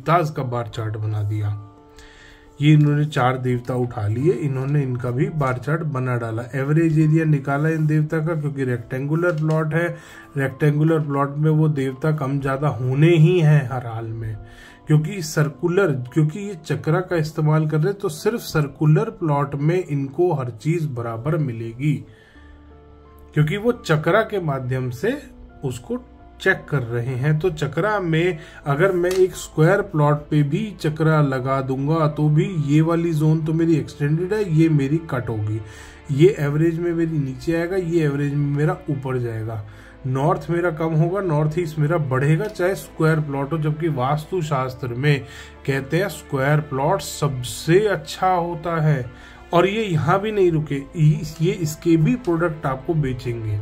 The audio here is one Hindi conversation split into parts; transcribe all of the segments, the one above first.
देवतास का बार चार्ट बना दिया। ये इन्होंने 4 देवता उठा लिए, इन्होंने इनका भी बार चार्ट बना डाला। एवरेज एरिया निकाला इन देवता का, क्योंकि रेक्टेंगुलर प्लॉट है, रेक्टेंगुलर प्लॉट में वो देवता कम ज्यादा होने ही हैं हर हाल में, क्योंकि सर्कुलर, क्योंकि ये चक्रा का इस्तेमाल कर रहे तो सिर्फ सर्कुलर प्लॉट में इनको हर चीज बराबर मिलेगी, क्योंकि वो चक्रा के माध्यम से उसको चेक कर रहे हैं। तो चक्रा में अगर मैं एक स्क्वायर प्लॉट पे भी चक्रा लगा दूंगा तो भी ये वाली जोन तो मेरी एक्सटेंडेड है, ये मेरी कट होगी, ये एवरेज में मेरी नीचे आएगा, ये एवरेज में मेरा ऊपर जाएगा। नॉर्थ मेरा कम होगा, नॉर्थ ईस्ट मेरा बढ़ेगा, चाहे स्क्वायर प्लॉट हो। जबकि वास्तु शास्त्र में कहते हैं स्क्वायर प्लॉट सबसे अच्छा होता है। और ये यहाँ भी नहीं रुके, ये इसके भी प्रोडक्ट आपको बेचेंगे।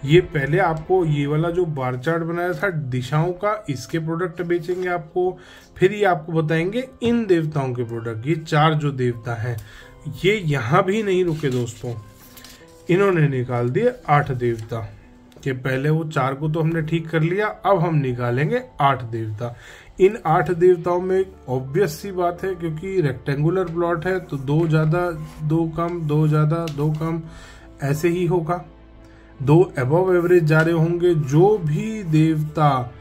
ये पहले आपको ये वाला जो बार चार्ट बनाया था दिशाओं का, इसके प्रोडक्ट बेचेंगे आपको। फिर ये आपको बताएंगे इन देवताओं के प्रोडक्ट। ये 4 जो देवता हैं, ये यहाँ भी नहीं रुके दोस्तों, इन्होंने निकाल दिए 8 देवता के। पहले वो 4 को तो हमने ठीक कर लिया, अब हम निकालेंगे 8 देवता। इन 8 देवताओं में ऑब्वियस सी बात है, क्योंकि रेक्टेंगुलर प्लॉट है तो 2 ज्यादा 2 कम, 2 ज्यादा 2 कम, ऐसे ही होगा। 2 अबव एवरेज जा रहे होंगे। जो भी देवता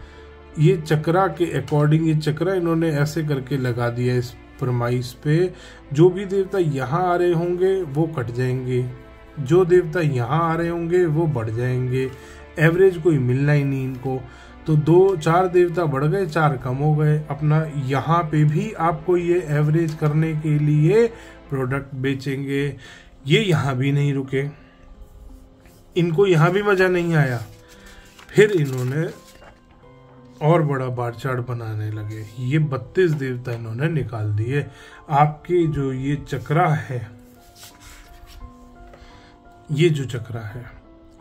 ये चक्रा के अकॉर्डिंग, ये चक्रा इन्होंने ऐसे करके लगा दिया इस प्रमाइस पे, जो भी देवता यहाँ आ रहे होंगे वो कट जाएंगे, जो देवता यहाँ आ रहे होंगे वो बढ़ जाएंगे। एवरेज कोई मिलना ही नहीं इनको। तो 4 देवता बढ़ गए, 4 कम हो गए। अपना यहाँ पे भी आपको ये एवरेज करने के लिए प्रोडक्ट बेचेंगे। ये यहाँ भी नहीं रुके, इनको यहाँ भी मजा नहीं आया, फिर इन्होंने और बड़ा बार चार्ट बनाने लगे। ये 32 देवता इन्होंने निकाल दिए। आपके जो ये चक्रा है, ये जो चक्रा है,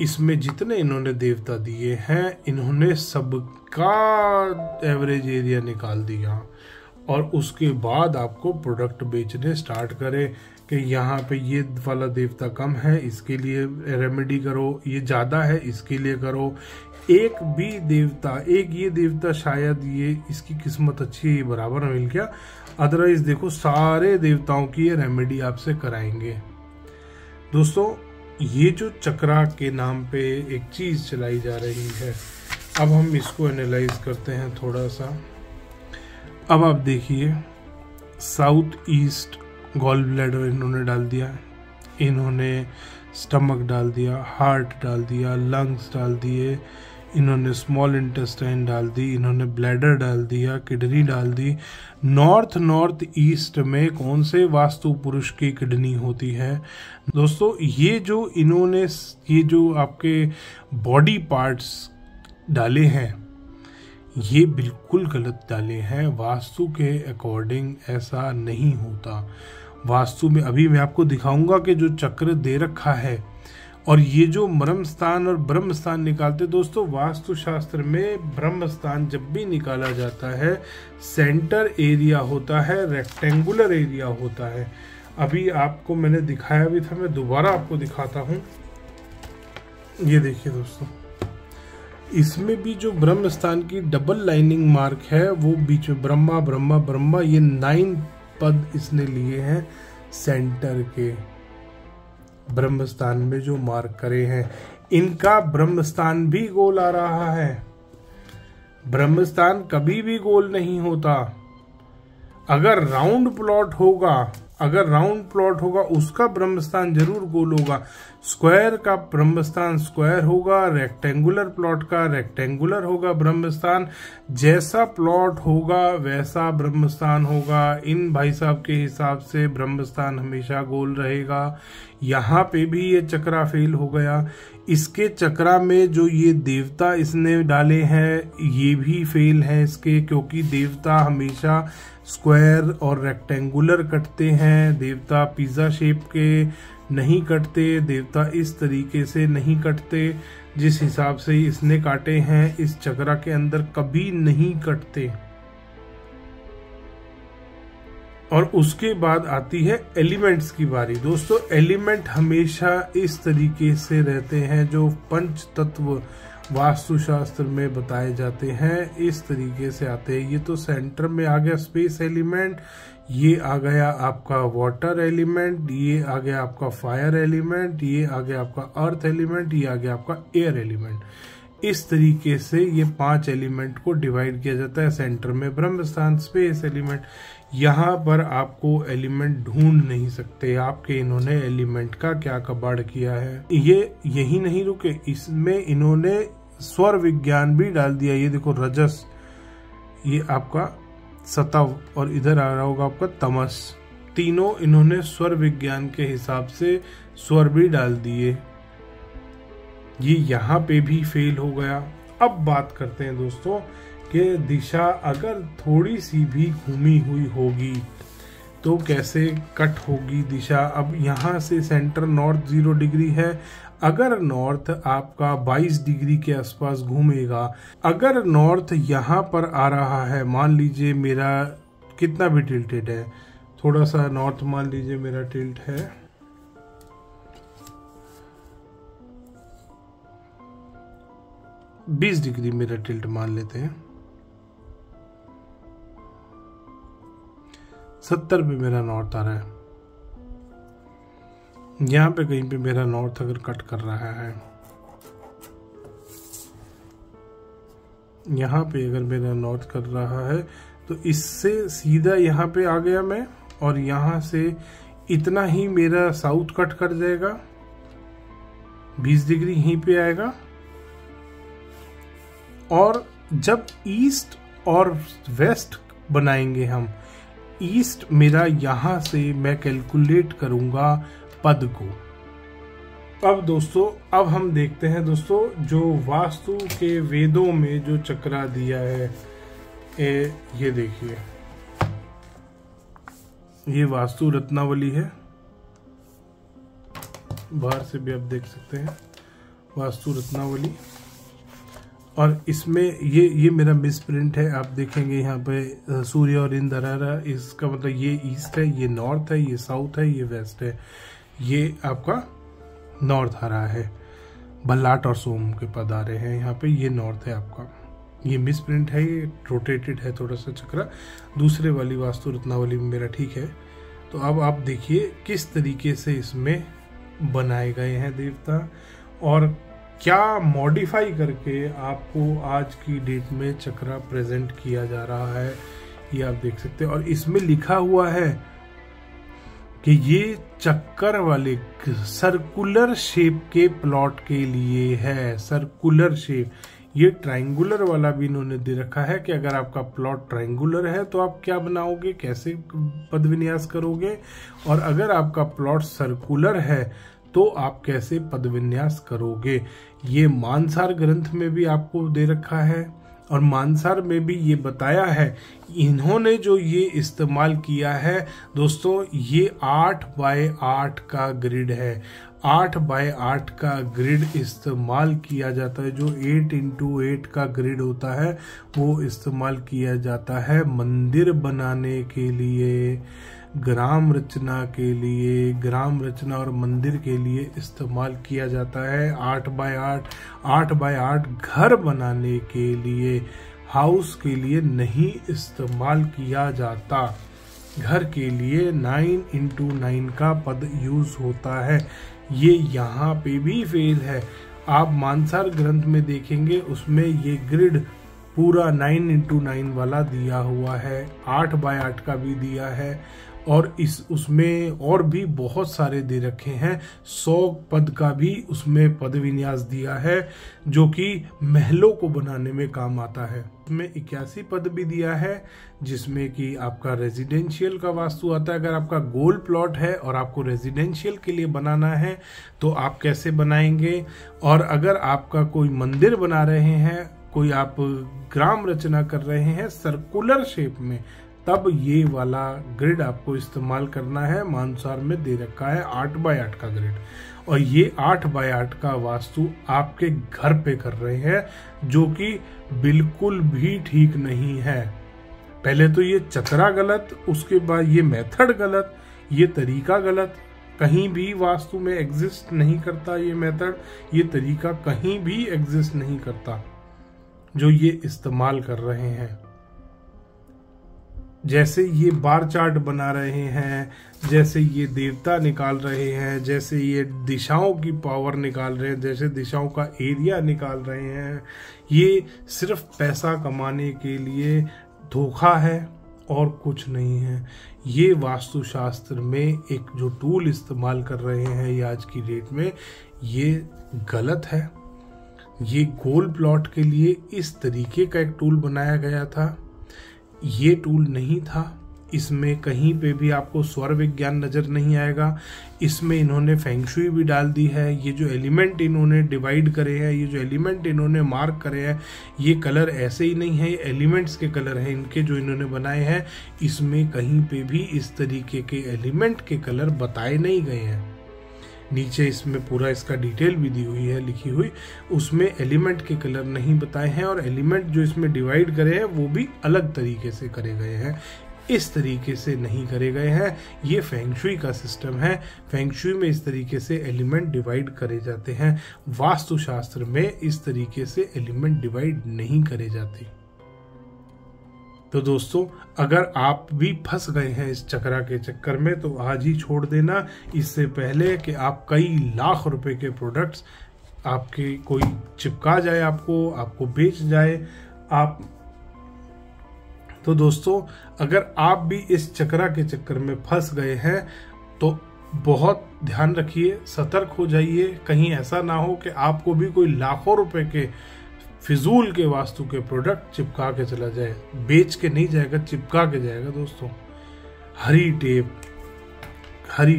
इसमें जितने इन्होंने देवता दिए हैं, इन्होंने सबका एवरेज एरिया निकाल दिया। और उसके बाद आपको प्रोडक्ट बेचने स्टार्ट करें कि यहाँ पे ये वाला देवता कम है, इसके लिए रेमेडी करो, ये ज्यादा है इसके लिए करो। एक भी देवता, एक ये देवता शायद ये इसकी किस्मत अच्छी है, ये बराबर मिल गया, अदरवाइज देखो सारे देवताओं की ये रेमेडी आपसे कराएंगे। दोस्तों, ये जो चक्रा के नाम पे एक चीज चलाई जा रही है, अब हम इसको एनालाइज करते हैं थोड़ा सा। अब आप देखिए, साउथ ईस्ट गॉल ब्लैडर इन्होंने डाल दिया, इन्होंने स्टमक डाल दिया, हार्ट डाल दिया, लंग्स डाल दिए, इन्होंने स्मॉल इंटेस्टाइन डाल दी, इन्होंने ब्लैडर डाल दिया, किडनी डाल दी। नॉर्थ ईस्ट में कौन से वास्तु पुरुष की किडनी होती है? दोस्तों, ये जो इन्होंने ये जो आपके बॉडी पार्ट्स डाले हैं, ये बिल्कुल गलत डाले हैं। वास्तु के अकॉर्डिंग ऐसा नहीं होता। वास्तु में अभी मैं आपको दिखाऊंगा कि जो चक्र दे रखा है और ये जो मर्म स्थान और ब्रह्म स्थान निकालते, दोस्तों वास्तु शास्त्र में ब्रह्म स्थान जब भी निकाला जाता है, सेंटर एरिया होता है, रेक्टेंगुलर एरिया होता है। अभी आपको मैंने दिखाया भी था, मैं दोबारा आपको दिखाता हूं। ये देखिए दोस्तों, इसमें भी जो ब्रह्म स्थान की डबल लाइनिंग मार्क है, वो बीच में ब्रह्मा ब्रह्मा ब्रह्मा, ये 9 पद इसने लिए हैं सेंटर के। ब्रह्म स्थान में जो मार्क करे हैं, इनका ब्रह्म स्थान भी गोल आ रहा है। ब्रह्म स्थान कभी भी गोल नहीं होता। अगर राउंड प्लॉट होगा, उसका ब्रह्म स्थान जरूर गोल होगा। स्क्वायर का ब्रह्म स्थान स्क्वायर होगा, रेक्टेंगुलर प्लॉट का रेक्टेंगुलर होगा ब्रह्म स्थान। जैसा प्लॉट होगा वैसा ब्रह्म स्थान होगा। इन भाई साहब के हिसाब से ब्रह्म स्थान हमेशा गोल रहेगा। यहाँ पे भी ये चक्रा फेल हो गया। इसके चक्रा में जो ये देवता इसने डाले हैं, ये भी फेल है इसके, क्योंकि देवता हमेशा स्क्वायर और रेक्टेंगुलर कटते हैं। देवता पिज्जा शेप के नहीं कटते, देवता इस तरीके से नहीं कटते जिस हिसाब से इसने काटे हैं, इस चक्रा के अंदर कभी नहीं कटते। और उसके बाद आती है एलिमेंट्स की बारी। दोस्तों, एलिमेंट हमेशा इस तरीके से रहते हैं, जो पंच तत्व वास्तुशास्त्र में बताए जाते हैं इस तरीके से आते हैं। ये तो सेंटर में आ गया स्पेस एलिमेंट, ये आ गया आपका वाटर एलिमेंट, ये आ गया आपका फायर एलिमेंट, ये आ गया आपका अर्थ एलिमेंट, ये आ गया आपका एयर एलिमेंट। इस तरीके से ये 5 एलिमेंट को डिवाइड किया जाता है। सेंटर में ब्रह्म स्थान, स्पेस एलिमेंट। यहाँ पर आपको एलिमेंट ढूंढ नहीं सकते आपके इन्होंने एलिमेंट का क्या कबाड़ किया है। ये यही नहीं रुके, इसमें इन्होंने स्वर विज्ञान भी डाल दिया। ये देखो रजस, ये आपका सतव, और इधर आ रहा होगा आपका तमस। तीनों इन्होंने स्वर विज्ञान के हिसाब से स्वर भी डाल दिए। ये यहाँ पे भी फेल हो गया। अब बात करते हैं दोस्तों कि दिशा अगर थोड़ी सी भी घूमी हुई होगी तो कैसे कट होगी दिशा। अब यहाँ से सेंटर नॉर्थ 0 डिग्री है, अगर नॉर्थ आपका 22 डिग्री के आसपास घूमेगा, अगर नॉर्थ यहाँ पर आ रहा है, मान लीजिए मेरा कितना भी टिल्टेड है, थोड़ा सा नॉर्थ मान लीजिए मेरा टिल्ट है 20 डिग्री, मेरा टिल्ट मान लेते हैं 70 पे मेरा नॉर्थ आ रहा है। यहाँ पे कहीं पे मेरा नॉर्थ अगर कट कर रहा है, यहाँ पे अगर मेरा नॉर्थ कर रहा है तो इससे सीधा यहाँ पे आ गया मैं, और यहाँ से इतना ही मेरा साउथ कट कर जाएगा, 20 डिग्री यहीं पे आएगा। और जब ईस्ट और वेस्ट बनाएंगे हम, ईस्ट मेरा यहां से मैं कैलकुलेट करूंगा पद को। अब दोस्तों, अब हम देखते हैं दोस्तों जो वास्तु के वेदों में जो चक्रा दिया है, ये देखिए, ये वास्तु रत्नावली है, बाहर से भी आप देख सकते हैं वास्तु रत्नावली। और इसमें ये मेरा मिसप्रिंट है, आप देखेंगे यहाँ पे सूर्य और इंद्र आ रहा है, इसका मतलब ये ईस्ट है, ये नॉर्थ है, ये साउथ है, ये वेस्ट है, ये आपका नॉर्थ आ रहा है। भल्लाट और सोम के पद आ रहे हैं यहाँ पे, ये नॉर्थ है आपका। ये मिसप्रिंट है, ये रोटेटेड है थोड़ा सा चक्रा, दूसरे वाली वास्तु रत्नावली में मेरा ठीक है। तो अब आप देखिए किस तरीके से इसमें बनाए गए हैं देवता, और क्या मॉडिफाई करके आपको आज की डेट में चक्रा प्रेजेंट किया जा रहा है, ये आप देख सकते हैं। और इसमें लिखा हुआ है कि ये चक्कर वाले सर्कुलर शेप के प्लॉट के लिए है, सर्कुलर शेप। ये ट्रायंगुलर वाला भी इन्होंने दे रखा है कि अगर आपका प्लॉट ट्रायंगुलर है तो आप क्या बनाओगे, कैसे पद विन्यास करोगे, और अगर आपका प्लॉट सर्कुलर है तो आप कैसे पद विन्यास करोगे। ये मानसार ग्रंथ में भी आपको दे रखा है, और मानसार में भी ये बताया है। इन्होंने जो ये इस्तेमाल किया है दोस्तों, ये 8 बाय 8 का ग्रिड है। 8 बाय 8 का ग्रिड इस्तेमाल किया जाता है। जो 8x8 का ग्रिड होता है वो इस्तेमाल किया जाता है मंदिर बनाने के लिए, ग्राम रचना के लिए, ग्राम रचना और मंदिर के लिए इस्तेमाल किया जाता है। 8 बाय 8 घर बनाने के लिए, हाउस के लिए नहीं इस्तेमाल किया जाता। घर के लिए 9x9 का पद यूज होता है। ये यहाँ पे भी फेल है। आप मानसार ग्रंथ में देखेंगे, उसमें ये ग्रिड पूरा 9x9 वाला दिया हुआ है, 8 बाय 8 का भी दिया है, और उसमें और भी बहुत सारे दे रखे हैं। 100 पद का भी उसमें पद विन्यास दिया है, जो कि महलों को बनाने में काम आता है। उसमें 81 पद भी दिया है, जिसमें कि आपका रेजिडेंशियल का वास्तु आता है। अगर आपका गोल प्लॉट है और आपको रेजिडेंशियल के लिए बनाना है तो आप कैसे बनाएंगे, और अगर आपका कोई मंदिर बना रहे हैं, कोई आप ग्राम रचना कर रहे हैं सर्कुलर शेप में, तब ये वाला ग्रिड आपको इस्तेमाल करना है। मानसार में दे रखा है 8 बाय 8 का ग्रिड, और ये 8 बाय 8 का वास्तु आपके घर पे कर रहे हैं, जो कि बिल्कुल भी ठीक नहीं है। पहले तो ये चक्रा गलत, उसके बाद ये मेथड गलत, ये तरीका गलत, कहीं भी वास्तु में एग्जिस्ट नहीं करता ये मेथड, ये तरीका कहीं भी एग्जिस्ट नहीं करता जो ये इस्तेमाल कर रहे हैं। जैसे ये बार चार्ट बना रहे हैं, जैसे ये देवता निकाल रहे हैं, जैसे ये दिशाओं की पावर निकाल रहे हैं, जैसे दिशाओं का एरिया निकाल रहे हैं, ये सिर्फ पैसा कमाने के लिए धोखा है और कुछ नहीं है। ये वास्तुशास्त्र में एक जो टूल इस्तेमाल कर रहे हैं ये आज की डेट में, ये गलत है। ये गोल प्लॉट के लिए इस तरीके का एक टूल बनाया गया था, ये टूल नहीं था। इसमें कहीं पे भी आपको स्वर विज्ञान नज़र नहीं आएगा। इसमें इन्होंने फेंगशुई भी डाल दी है। ये जो एलिमेंट इन्होंने डिवाइड करे हैं, ये जो एलिमेंट इन्होंने मार्क करे हैं, ये कलर ऐसे ही नहीं है, ये एलिमेंट्स के कलर हैं इनके जो इन्होंने बनाए हैं। इसमें कहीं पे भी इस तरीके के एलिमेंट के कलर बताए नहीं गए हैं। नीचे इसमें पूरा इसका डिटेल भी दी हुई है लिखी हुई, उसमें एलिमेंट के कलर नहीं बताए हैं और एलिमेंट जो इसमें डिवाइड करे हैं वो भी अलग तरीके से करे गए हैं, इस तरीके से नहीं करे गए हैं। ये फेंगशुई का सिस्टम है। फेंगशुई में इस तरीके से एलिमेंट डिवाइड करे जाते हैं, वास्तुशास्त्र में इस तरीके से एलिमेंट डिवाइड नहीं करे जाते। तो दोस्तों, अगर आप भी फंस गए हैं इस चक्रा के चक्कर में तो आज ही छोड़ देना, इससे पहले कि आप कई लाख रुपए के प्रोडक्ट्स आपके कोई चिपका जाए, आपको बेच जाए। तो दोस्तों, अगर आप भी इस चक्रा के चक्कर में फंस गए हैं तो बहुत ध्यान रखिए, सतर्क हो जाइए। कहीं ऐसा ना हो कि आपको भी कोई लाखों रुपए के फिजूल के वास्तु के प्रोडक्ट चिपका के चला जाए। बेच के नहीं जाएगा, चिपका के जाएगा। दोस्तों, हरी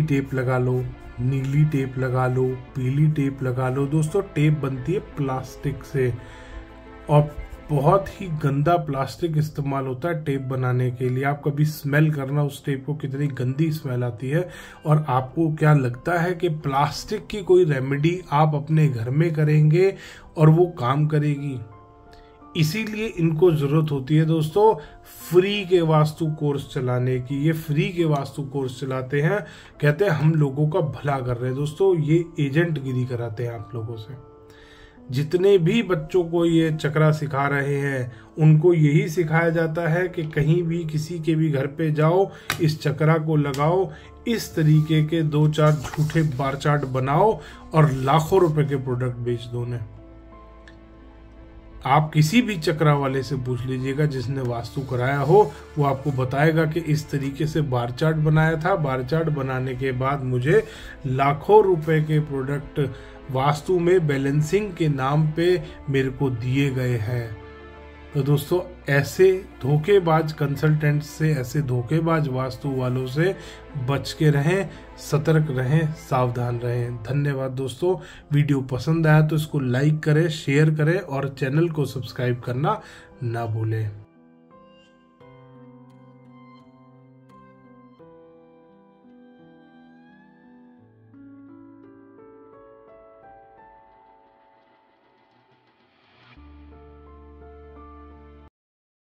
टेप लगा लो, नीली टेप लगा लो, पीली टेप लगा लो। दोस्तों, टेप बनती है प्लास्टिक से और बहुत ही गंदा प्लास्टिक इस्तेमाल होता है टेप बनाने के लिए। आप कभी स्मेल करना उस टेप को, कितनी गंदी स्मेल आती है। और आपको क्या लगता है कि प्लास्टिक की कोई रेमेडी आप अपने घर में करेंगे और वो काम करेगी? इसीलिए इनको जरूरत होती है दोस्तों फ्री के वास्तु कोर्स चलाने की। ये फ्री के वास्तु कोर्स चलाते हैं, कहते हैं हम लोगों का भला कर रहे हैं। दोस्तों, ये एजेंट गिरी कराते हैं आप लोगों से। जितने भी बच्चों को ये चक्रा सिखा रहे हैं उनको यही सिखाया जाता है कि कहीं भी किसी के भी घर पे जाओ, इस चक्रा को लगाओ, इस तरीके के 2-4 झूठे बार चार्ट बनाओ और लाखों रुपए के प्रोडक्ट बेच दो ने। आप किसी भी चक्रा वाले से पूछ लीजिएगा जिसने वास्तु कराया हो, वो आपको बताएगा कि इस तरीके से बार चार्ट बनाया था, बार चार्ट बनाने के बाद मुझे लाखों रुपए के प्रोडक्ट वास्तु में बैलेंसिंग के नाम पे मेरे को दिए गए हैं। तो दोस्तों, ऐसे धोखेबाज कंसल्टेंट से, ऐसे धोखेबाज वास्तु वालों से बच के रहें, सतर्क रहें, सावधान रहें। धन्यवाद दोस्तों। वीडियो पसंद आया तो इसको लाइक करें, शेयर करें और चैनल को सब्सक्राइब करना ना भूलें।